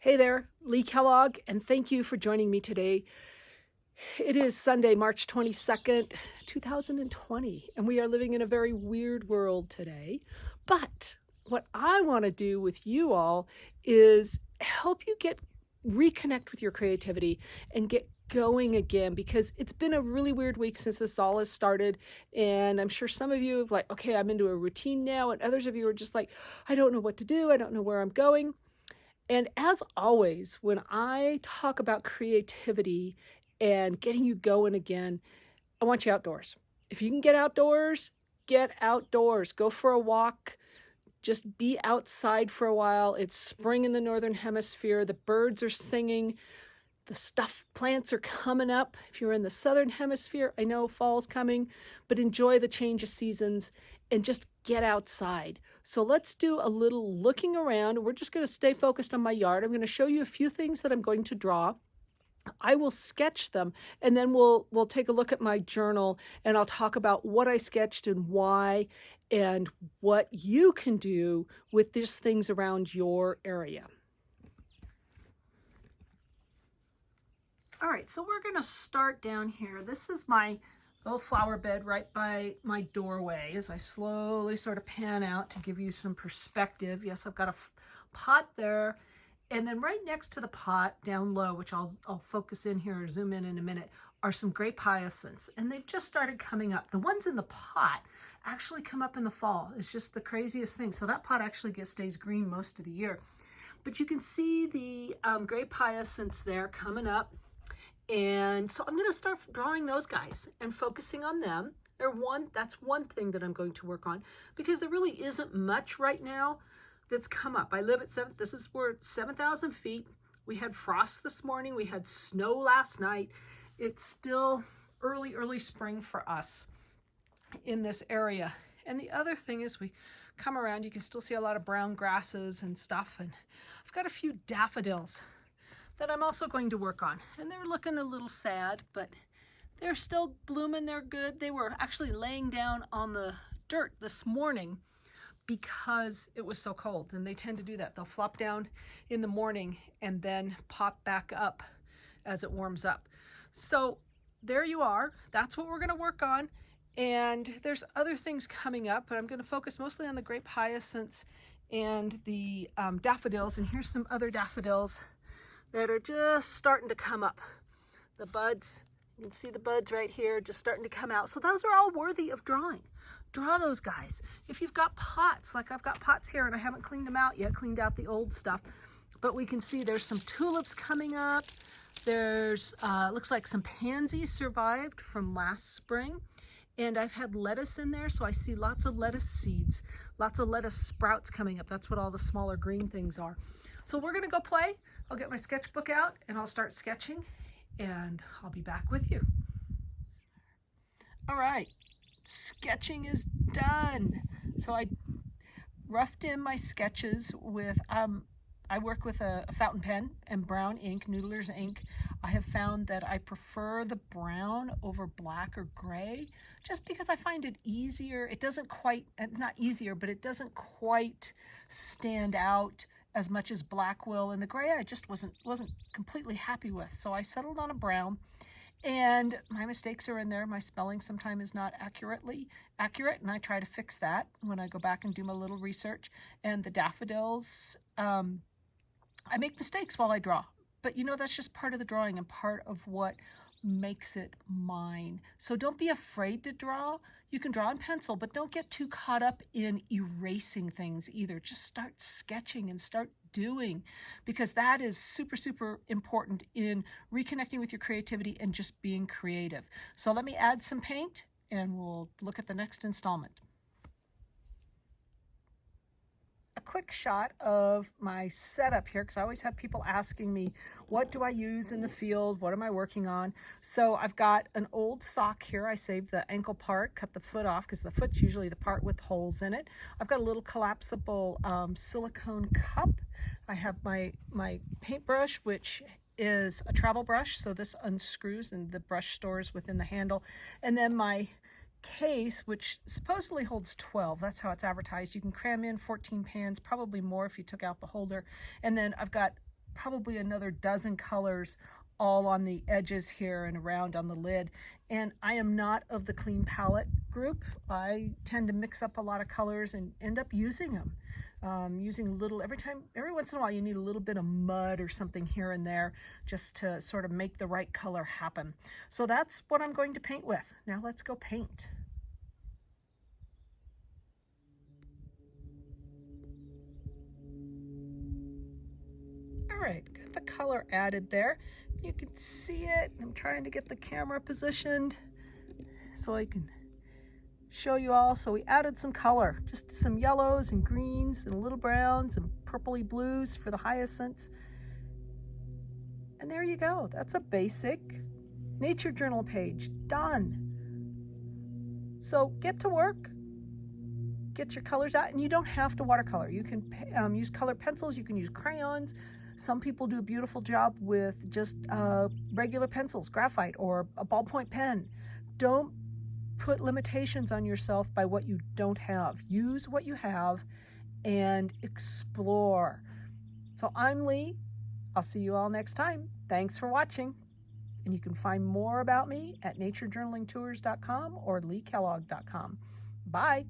Hey there, Lee Kellogg, and thank you for joining me today. It is Sunday, March 22nd, 2020, and we are living in a very weird world today. But what I want to do with you all is help you reconnect with your creativity and get going again, because it's been a really weird week since this all has started. And I'm sure some of you have like, okay, I'm into a routine now, and others of you are just like, I don't know what to do. I don't know where I'm going. And as always, when I talk about creativity and getting you going again, I want you outdoors. If you can get outdoors, get outdoors. Go for a walk. Just be outside for a while. It's spring in the Northern Hemisphere. The birds are singing. The plants are coming up. If you're in the Southern Hemisphere, I know fall's coming, but enjoy the change of seasons and just get outside. So let's do a little looking around. We're just going to stay focused on my yard. I'm going to show you a few things that I'm going to draw. I will sketch them, and then we'll take a look at my journal, and I'll talk about what I sketched and why, and what you can do with these things around your area. All right, so we're going to start down here. This is my little flower bed right by my doorway as I slowly sort of pan out to give you some perspective. Yes, I've got a pot there. And then right next to the pot down low, which I'll focus in here or zoom in a minute, are some grape hyacinths. And they've just started coming up. The ones in the pot actually come up in the fall. It's just the craziest thing. So that pot actually stays green most of the year. But you can see the grape hyacinths there coming up. And so I'm going to start drawing those guys and focusing on them. That's one thing that I'm going to work on, because there really isn't much right now that's come up. I live at we're at 7,000 feet. We had frost this morning. We had snow last night. It's still early spring for us in this area. And the other thing is, we come around, you can still see a lot of brown grasses and stuff. And I've got a few daffodils that I'm also going to work on. And they're looking a little sad, but they're still blooming. They're good. They were actually laying down on the dirt this morning because it was so cold, and they tend to do that. They'll flop down in the morning and then pop back up as it warms up. So there you are. That's what we're going to work on. And there's other things coming up, but I'm going to focus mostly on the grape hyacinths and the daffodils. And here's some other daffodils that are just starting to come up. The buds, you can see the buds right here just starting to come out. So those are all worthy of drawing. Draw those guys. If you've got pots, like I've got pots here and I haven't cleaned them out yet, cleaned out the old stuff, but we can see there's some tulips coming up. There's, looks like some pansies survived from last spring. And I've had lettuce in there, so I see lots of lettuce seeds, lots of lettuce sprouts coming up. That's what all the smaller green things are. So we're gonna go play. I'll get my sketchbook out and I'll start sketching, and I'll be back with you. All right, sketching is done. So I roughed in my sketches with, I work with a fountain pen and brown ink, Noodler's ink. I have found that I prefer the brown over black or gray, just because I find it easier. It doesn't quite, not easier, but it doesn't quite stand out as much as black will, and the gray I just wasn't completely happy with. So I settled on a brown, and my mistakes are in there. My spelling sometimes is not accurate, and I try to fix that when I go back and do my little research. And the daffodils, I make mistakes while I draw, but you know, that's just part of the drawing and part of what makes it mine. So don't be afraid to draw. You can draw in pencil, but don't get too caught up in erasing things either. Just start sketching and start doing, because that is super important in reconnecting with your creativity and just being creative. So let me add some paint and we'll look at the next installment. A quick shot of my setup here, because I always have people asking me, what do I use in the field? What am I working on? So I've got an old sock here. I saved the ankle part, cut the foot off, because the foot's usually the part with holes in it. I've got a little collapsible silicone cup. I have my paintbrush, which is a travel brush, so this unscrews and the brush stores within the handle. And then my case, which supposedly holds 12. That's how it's advertised. You can cram in 14 pans, probably more if you took out the holder. And then I've got probably another dozen colors all on the edges here and around on the lid. And I am not of the clean palette group. I tend to mix up a lot of colors and end up using them. Using little, every once in a while you need a little bit of mud or something here and there just to sort of make the right color happen. So that's what I'm going to paint with. Now let's go paint. All right, got the color added there. You can see it. I'm trying to get the camera positioned so I can show you all. So we added some color, just some yellows and greens and a little browns and purpley blues for the hyacinths. And there you go. That's a basic nature journal page done. So get to work. Get your colors out, and you don't have to watercolor. You can use colored pencils. You can use crayons. Some people do a beautiful job with just regular pencils, graphite, or a ballpoint pen. Don't put limitations on yourself by what you don't have. Use what you have and explore. So I'm Lee. I'll see you all next time. Thanks for watching. And you can find more about me at naturejournalingtours.com or leekellogg.com. Bye.